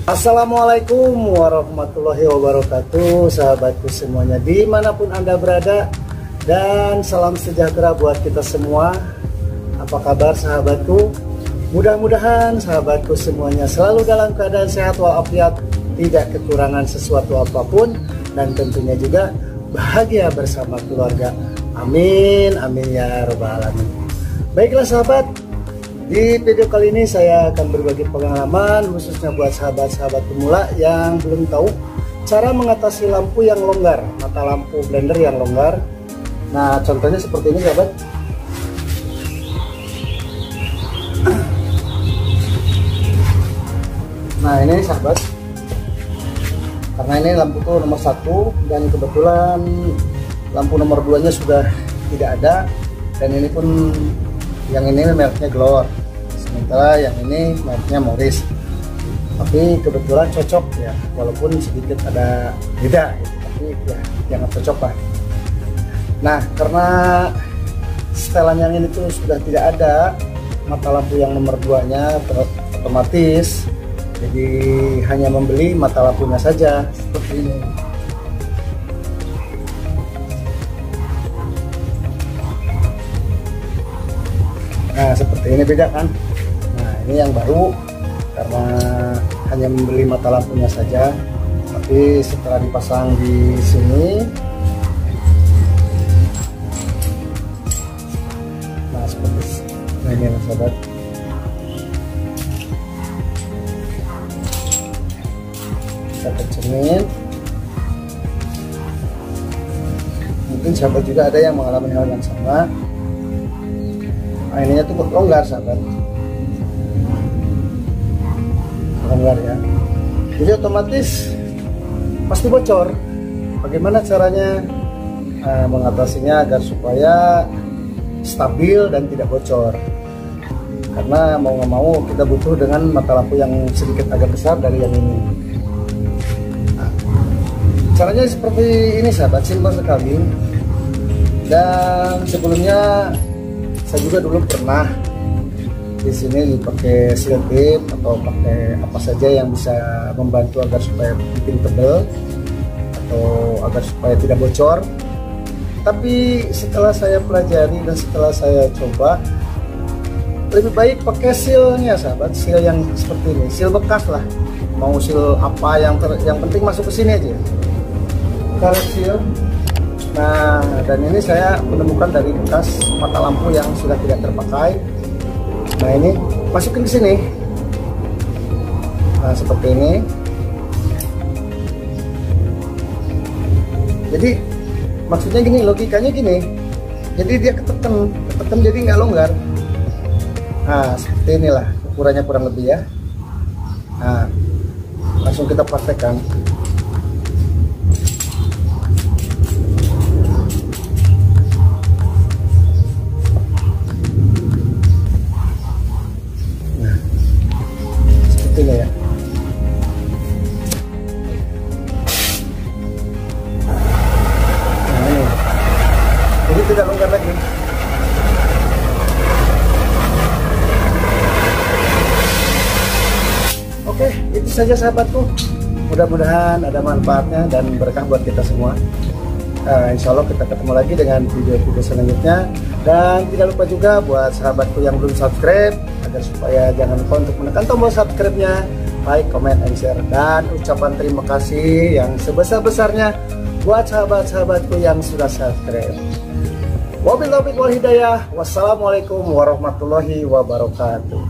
Assalamualaikum warahmatullahi wabarakatuh, sahabatku semuanya dimanapun Anda berada, dan salam sejahtera buat kita semua. Apa kabar sahabatku? Mudah-mudahan sahabatku semuanya selalu dalam keadaan sehat walafiat, tidak kekurangan sesuatu apapun, dan tentunya juga bahagia bersama keluarga. Amin, amin ya rabbal alamin. Baiklah sahabat, di video kali ini saya akan berbagi pengalaman khususnya buat sahabat-sahabat pemula yang belum tahu cara mengatasi lampu yang longgar, mata lampu blender yang longgar. Nah, contohnya seperti ini sahabat. Nah, ini sahabat, karena ini lampu tuh nomor 1 dan kebetulan lampu nomor 2 nya sudah tidak ada, dan ini pun yang ini mereknya Glor, sementara yang ini mereknya Morris. Tapi kebetulan cocok ya, walaupun sedikit ada beda gitu, tapi ya jangan cocok lah. Nah, karena setelan yang ini tuh sudah tidak ada mata lampu yang nomor 2 nya, otomatis jadi hanya membeli mata lampunya saja seperti ini. Nah, seperti ini beda kan. Nah, ini yang baru karena hanya membeli mata lampunya saja, tapi setelah dipasang di sini, nah seperti ini sahabat. Kita kencengin. Mungkin sahabat juga ada yang mengalami hal yang sama. Nah, ininya tuh longgar sahabat, longgar ya, jadi otomatis pasti bocor. Bagaimana caranya mengatasinya agar supaya stabil dan tidak bocor? Karena mau nggak mau kita butuh dengan mata lampu yang sedikit agak besar dari yang ini. Nah, caranya seperti ini sahabat, simpel sekali. Dan sebelumnya saya juga dulu pernah di sini dipakai seal tape atau pakai apa saja yang bisa membantu agar supaya bikin tebal atau agar supaya tidak bocor. Tapi setelah saya pelajari dan setelah saya coba, lebih baik pakai sealnya sahabat, seal yang seperti ini, seal bekas lah. Mau seal apa yang penting masuk ke sini aja. Karet seal. Nah, dan ini saya menemukan dari bekas mata lampu yang sudah tidak terpakai. Nah, ini masukin ke sini. Nah, seperti ini. Jadi maksudnya gini, logikanya gini. Jadi dia ketekan jadi nggak longgar. Nah, seperti inilah ukurannya kurang lebih ya. Nah, langsung kita praktekkan. Ini ya. Nah, ini. Jadi tidak longgar lagi. Oke, itu saja sahabatku. Mudah-mudahan ada manfaatnya dan berkah buat kita semua. Insya Allah kita ketemu lagi dengan video-video selanjutnya. Dan tidak lupa juga buat sahabatku yang belum subscribe, agar supaya jangan lupa untuk menekan tombol subscribe-nya, like, comment, and share. Dan ucapan terima kasih yang sebesar-besarnya buat sahabat-sahabatku yang sudah subscribe. Wabillahi wal hidayah. Wassalamualaikum warahmatullahi wabarakatuh.